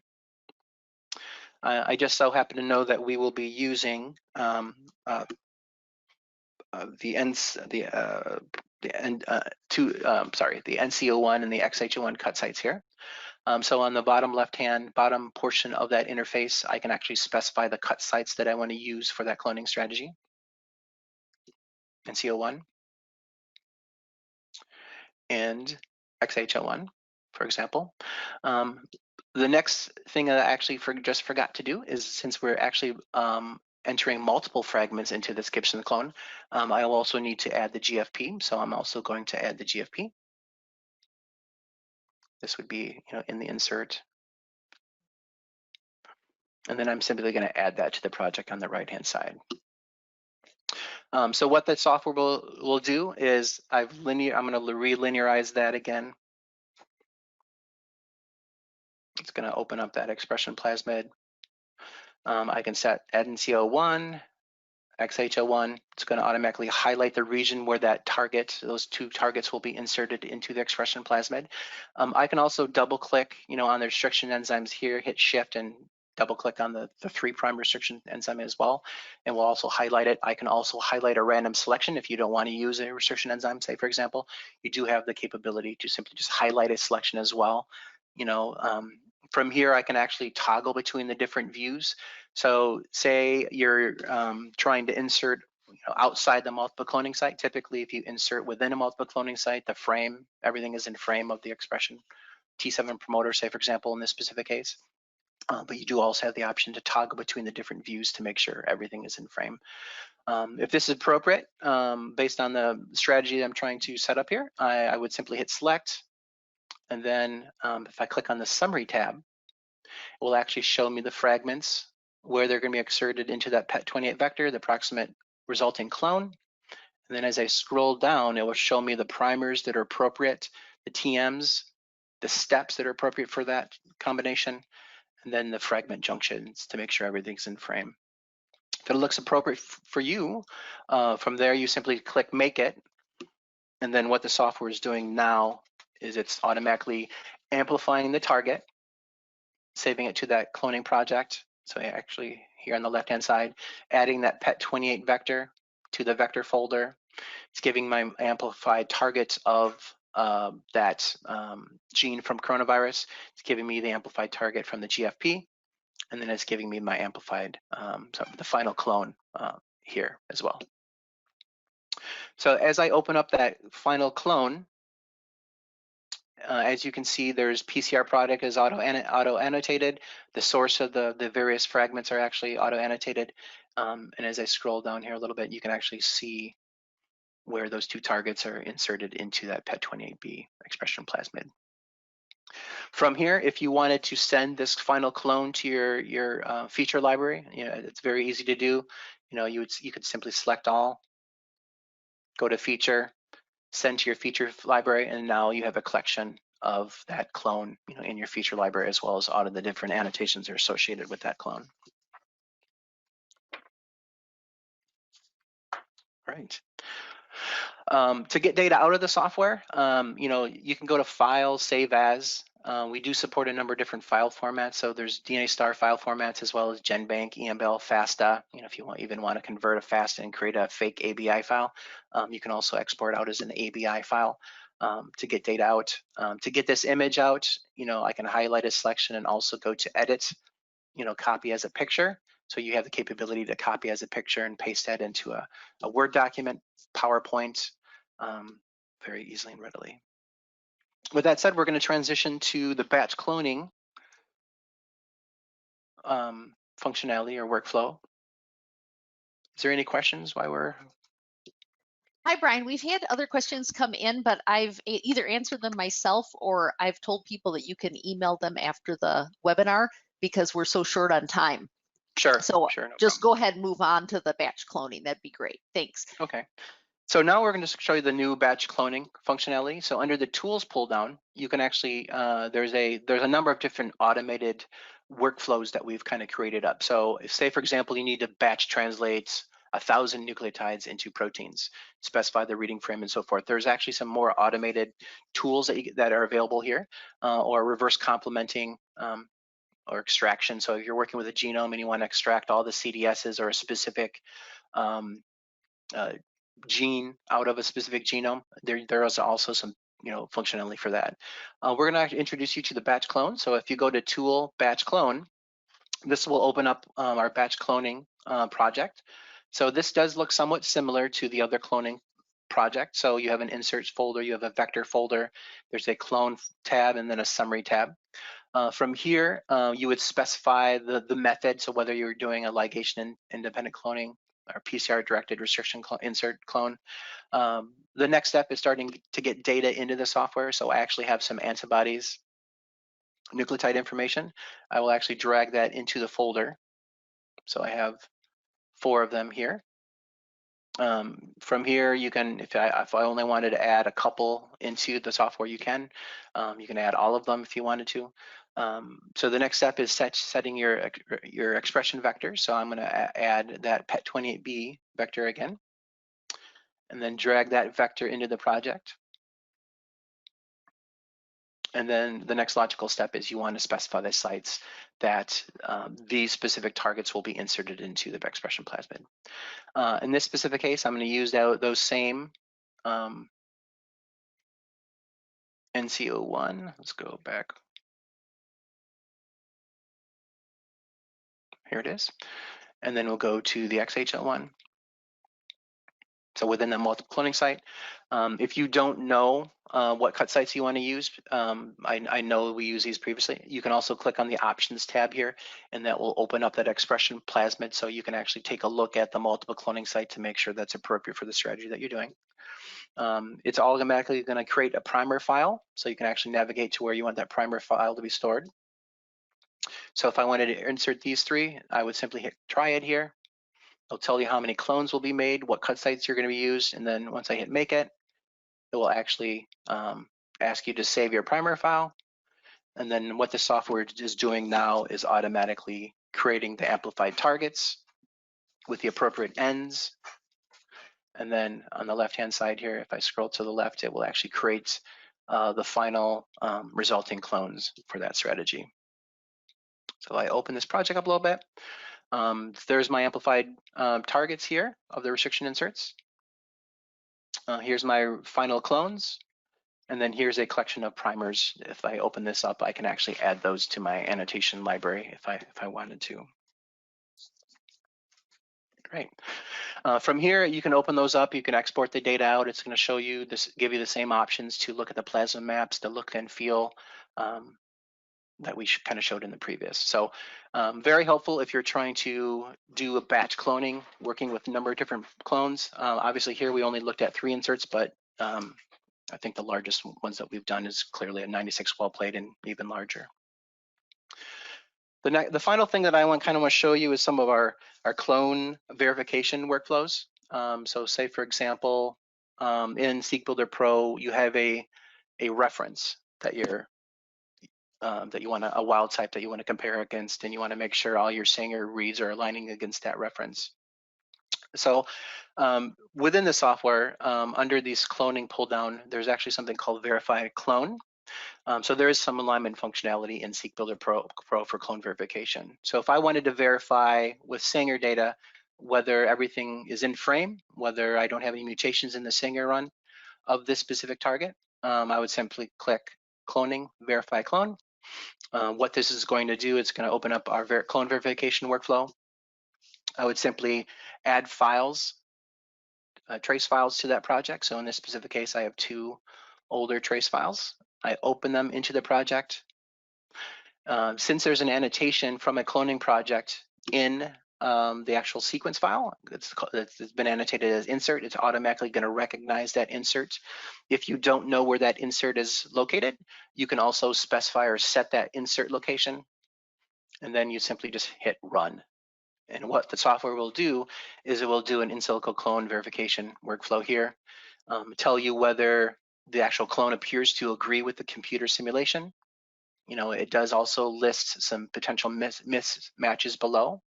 I just so happen to know that we will be using the NCO1 and the XHO1 cut sites here. So on the bottom portion of that interface, I can actually specify the cut sites that I want to use for that cloning strategy. NCO1 and XHO1, for example. The next thing that I actually just forgot to do is, since we're actually entering multiple fragments into this Gibson clone, I'll also need to add the GFP. So I'm also going to add the GFP. This would be, in the insert. And then I'm simply going to add that to the project on the right-hand side. So what the software will do is I'm going to re-linearize that again. It's going to open up that expression plasmid. I can set NCO1, XHO1. It's going to automatically highlight the region where those two targets will be inserted into the expression plasmid. I can also double click, on the restriction enzymes here, hit shift and double click on the 3' restriction enzyme as well, and we'll also highlight it. I can also highlight a random selection if you don't want to use a restriction enzyme, say for example. You do have the capability to simply just highlight a selection as well. From here, I can actually toggle between the different views. So say you're trying to insert outside the multiple cloning site. Typically, if you insert within a multiple cloning site, the frame, everything is in frame of the expression T7 promoter, say for example, in this specific case. But you do also have the option to toggle between the different views to make sure everything is in frame. If this is appropriate, based on the strategy that I'm trying to set up here, I would simply hit select. And then if I click on the summary tab, it will actually show me the fragments where they're going to be exerted into that PET28 vector, the approximate resulting clone. And then as I scroll down, it will show me the primers that are appropriate, the TMs, the steps that are appropriate for that combination, and then the fragment junctions to make sure everything's in frame. If it looks appropriate for you, from there you simply click make it. And then what the software is doing now is it's automatically amplifying the target, saving it to that cloning project. So actually here on the left-hand side, adding that PET28 vector to the vector folder. It's giving my amplified targets of that gene from coronavirus. It's giving me the amplified target from the GFP. And then it's giving me my amplified, the final clone here as well. So as I open up that final clone, as you can see, there's PCR product is auto annotated. The source of the various fragments are actually auto annotated. And as I scroll down here a little bit, you can actually see where those two targets are inserted into that PET28B expression plasmid. From here, if you wanted to send this final clone to your feature library, it's very easy to do. You could simply select all, go to feature, send to your feature library, and now you have a collection of that clone in your feature library, as well as all of the different annotations that are associated with that clone. Right. To get data out of the software, you can go to File, Save As. We do support a number of different file formats. So there's DNASTAR file formats, as well as GenBank, EMBL, FASTA. If you even want to convert a FASTA and create a fake ABI file, you can also export out as an ABI file to get data out. To get this image out, I can highlight a selection and also go to Edit, copy as a picture. So you have the capability to copy as a picture and paste that into a Word document, PowerPoint, very easily and readily. With that said, we're going to transition to the batch cloning functionality or workflow. Is there any questions while we're... Hi, Brian. We've had other questions come in, but I've either answered them myself or I've told people that you can email them after the webinar because we're so short on time. Sure. So sure, no just problem. go ahead and move on to the batch cloning. That'd be great. Thanks. Okay. So now we're going to show you the new batch cloning functionality. So under the tools pull down, you can actually, there's a number of different automated workflows that we've kind of created up. So if, say, for example, you need to batch translate 1,000 nucleotides into proteins, specify the reading frame and so forth. There's actually some more automated tools that are available here, or reverse complementing or extraction. So if you're working with a genome and you want to extract all the CDSs or a specific gene out of a specific genome, there is also some functionality for that. We're going to introduce you to the batch clone. So if you go to Tool, Batch Clone, this will open up our batch cloning project. So this does look somewhat similar to the other cloning project. So you have an inserts folder, you have a vector folder, there's a clone tab, and then a summary tab. From here, you would specify the method. So whether you're doing a ligation independent cloning or PCR directed restriction insert clone. The next step is starting to get data into the software. So I actually have some antibodies, nucleotide information. I will actually drag that into the folder. So I have 4 of them here. From here, you can, if I only wanted to add a couple into the software, you can. You can add all of them if you wanted to. So the next step is setting your expression vector. So I'm going to add that PET28B vector again, and then drag that vector into the project. And then the next logical step is you want to specify the sites that these specific targets will be inserted into the expression plasmid. In this specific case, I'm going to use those same NCO1. Let's go back. Here it is. And then we'll go to the XHL1. So within the multiple cloning site, if you don't know what cut sites you want to use, I know we used these previously. You can also click on the options tab here, and that will open up that expression plasmid, so you can actually take a look at the multiple cloning site to make sure that's appropriate for the strategy that you're doing. It's automatically going to create a primer file, so you can actually navigate to where you want that primer file to be stored. So if I wanted to insert these 3, I would simply hit try it here. It'll tell you how many clones will be made, what cut sites are going to be used, and then once I hit make it, it will actually ask you to save your primer file. And then what the software is doing now is automatically creating the amplified targets with the appropriate ends. And then on the left-hand side here, if I scroll to the left, it will actually create the final resulting clones for that strategy. So I open this project up a little bit. There's my amplified targets here of the restriction inserts. Here's my final clones. And then here's a collection of primers. If I open this up, I can actually add those to my annotation library if I wanted to. Great. From here, you can open those up. You can export the data out. It's going to show you this, give you the same options to look at the plasma maps, the look and feel that we kind of showed in the previous. So very helpful if you're trying to do a batch cloning, working with a number of different clones. Obviously here we only looked at 3 inserts, but I think the largest ones that we've done is clearly a 96 well plate and even larger. The final thing that I want to show you is some of our clone verification workflows. So say, for example, in SeqBuilder Pro, you have a reference that you're that you want a wild type that you want to compare against, and you want to make sure all your Sanger reads are aligning against that reference. So within the software, under these cloning pull down, there's actually something called Verify Clone. So there is some alignment functionality in SeqBuilder Pro for clone verification. So if I wanted to verify with Sanger data whether everything is in frame, whether I don't have any mutations in the Sanger run of this specific target, I would simply click Cloning, Verify Clone. What this is going to do, it's going to open up our clone verification workflow. I would simply add files, trace files to that project. So in this specific case, I have 2 older trace files. I open them into the project. Since there's an annotation from a cloning project in the actual sequence file, it's been annotated as insert, it's automatically going to recognize that insert. If you don't know where that insert is located, you can also specify or set that insert location, and then you simply just hit run. And what the software will do is it will do an in silico clone verification workflow here, tell you whether the actual clone appears to agree with the computer simulation. You know, it does also list some potential mismatches below.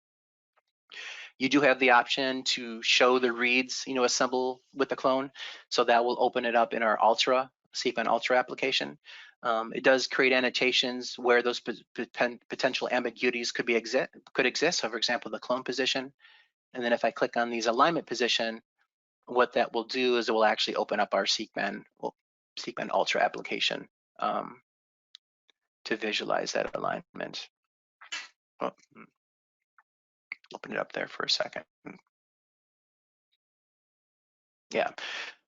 You do have the option to show the reads, you know, assemble with the clone. So that will open it up in our SeqBuilder Ultra application. It does create annotations where those potential ambiguities could exist. So for example, the clone position. And then if I click on these alignment position, what that will do is it will actually open up our SeqBuilder Ultra application to visualize that alignment. Oh, open it up there for a second. Yeah.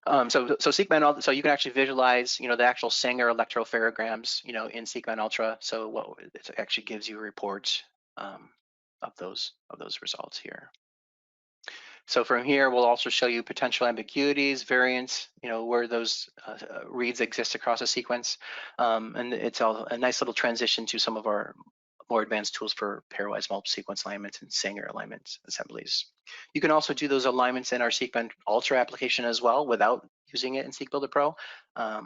So SeqBuilder, so you can actually visualize, you know, the actual Sanger electropherograms, you know, in SeqBuilder Ultra. So what it actually gives you a report of those results here. So from here, we'll also show you potential ambiguities, variants, you know, where those reads exist across a sequence. And it's a nice little transition to some of our more advanced tools for pairwise multi-sequence alignments and Sanger alignment assemblies. You can also do those alignments in our SeqBuilder Ultra application as well without using it in SeqBuilder Pro. I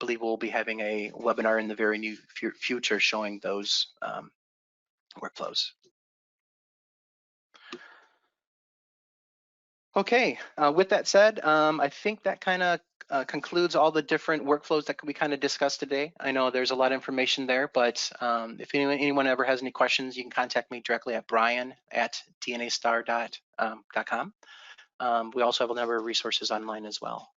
believe we'll be having a webinar in the very near future showing those workflows. Okay, with that said, I think that kind of concludes all the different workflows that we kind of discussed today. I know there's a lot of information there, but if anyone ever has any questions, you can contact me directly at brian@dnastar.com. We also have a number of resources online as well.